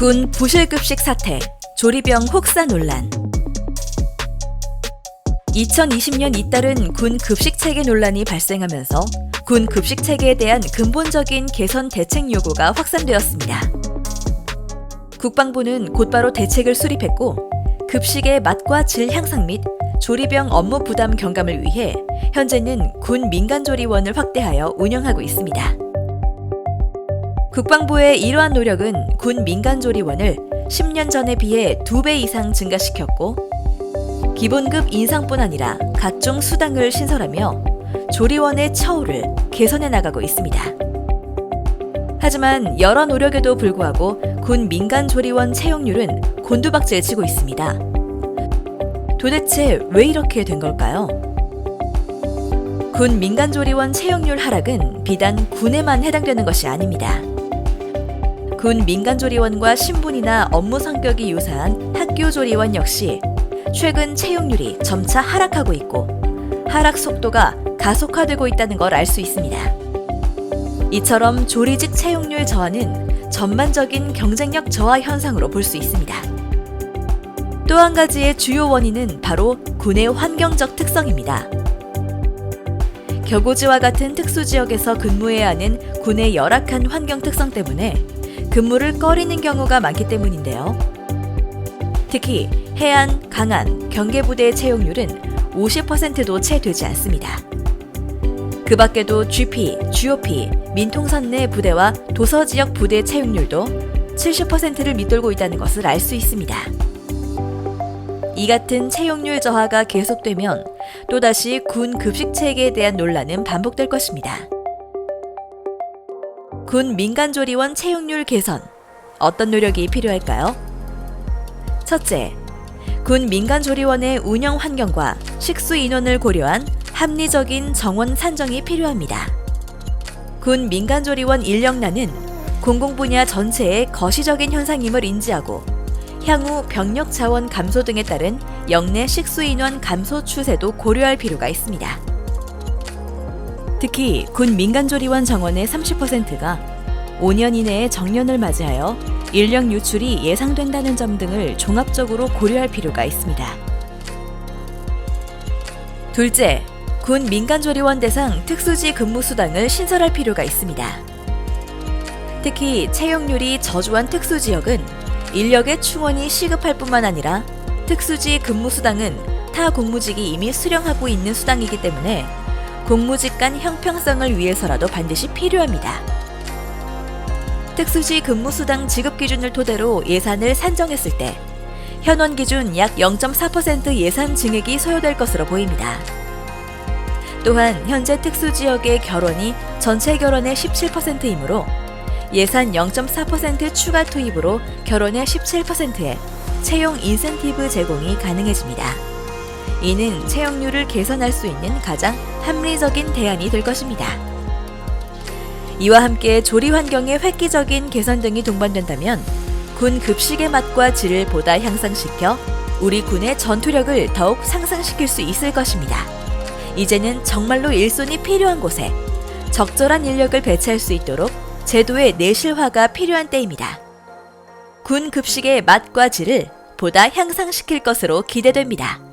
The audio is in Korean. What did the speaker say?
군 부실급식 사태, 조리병 혹사 논란. 2020년 잇따른 군 급식체계 논란이 발생하면서 군 급식체계에 대한 근본적인 개선 대책 요구가 확산되었습니다. 국방부는 곧바로 대책을 수립했고 급식의 맛과 질 향상 및 조리병 업무 부담 경감을 위해 현재는 군 민간조리원을 확대하여 운영하고 있습니다. 국방부의 이러한 노력은 군 민간조리원을 10년 전에 비해 2배 이상 증가시켰고 기본급 인상뿐 아니라 각종 수당을 신설하며 조리원의 처우를 개선해 나가고 있습니다. 하지만 여러 노력에도 불구하고 군 민간조리원 채용률은 곤두박질 치고 있습니다. 도대체 왜 이렇게 된 걸까요? 군 민간조리원 채용률 하락은 비단 군에만 해당되는 것이 아닙니다. 군 민간조리원과 신분이나 업무 성격이 유사한 학교조리원 역시 최근 채용률이 점차 하락하고 있고 하락 속도가 가속화되고 있다는 걸 알 수 있습니다. 이처럼 조리직 채용률 저하는 전반적인 경쟁력 저하 현상으로 볼 수 있습니다. 또 한 가지의 주요 원인은 바로 군의 환경적 특성입니다. 격오지와 같은 특수지역에서 근무해야 하는 군의 열악한 환경 특성 때문에 근무를 꺼리는 경우가 많기 때문인데요. 특히 해안, 강한, 경계부대의 채용률은 50%도 채 되지 않습니다. 그 밖에도 GP, GOP, 민통선 내 부대와 도서지역 부대 채용률도 70%를 밑돌고 있다는 것을 알 수 있습니다. 이 같은 채용률 저하가 계속되면 또다시 군 급식체계에 대한 논란은 반복될 것입니다. 군 민간조리원 채용률 개선, 어떤 노력이 필요할까요? 첫째, 군 민간조리원의 운영 환경과 식수 인원을 고려한 합리적인 정원 산정이 필요합니다. 군 민간조리원 인력난은 공공분야 전체의 거시적인 현상임을 인지하고 향후 병력 자원 감소 등에 따른 역내 식수 인원 감소 추세도 고려할 필요가 있습니다. 특히 군 민간조리원 정원의 30%가 5년 이내에 정년을 맞이하여 인력 유출이 예상된다는 점 등을 종합적으로 고려할 필요가 있습니다. 둘째, 군 민간조리원 대상 특수지 근무 수당을 신설할 필요가 있습니다. 특히 채용률이 저조한 특수지역은 인력의 충원이 시급할 뿐만 아니라 특수지 근무 수당은 타 공무직이 이미 수령하고 있는 수당이기 때문에 공무직 간 형평성을 위해서라도 반드시 필요합니다. 특수지 근무수당 지급 기준을 토대로 예산을 산정했을 때 현원 기준 약 0.4% 예산 증액이 소요될 것으로 보입니다. 또한 현재 특수지역의 결원이 전체 결원의 17%이므로 예산 0.4% 추가 투입으로 결원의 17%에 채용 인센티브 제공이 가능해집니다. 이는 채용률을 개선할 수 있는 가장 합리적인 대안이 될 것입니다. 이와 함께 조리 환경의 획기적인 개선 등이 동반된다면 군 급식의 맛과 질을 보다 향상시켜 우리 군의 전투력을 더욱 상승시킬 수 있을 것입니다. 이제는 정말로 일손이 필요한 곳에 적절한 인력을 배치할 수 있도록 제도의 내실화가 필요한 때입니다. 군 급식의 맛과 질을 보다 향상시킬 것으로 기대됩니다.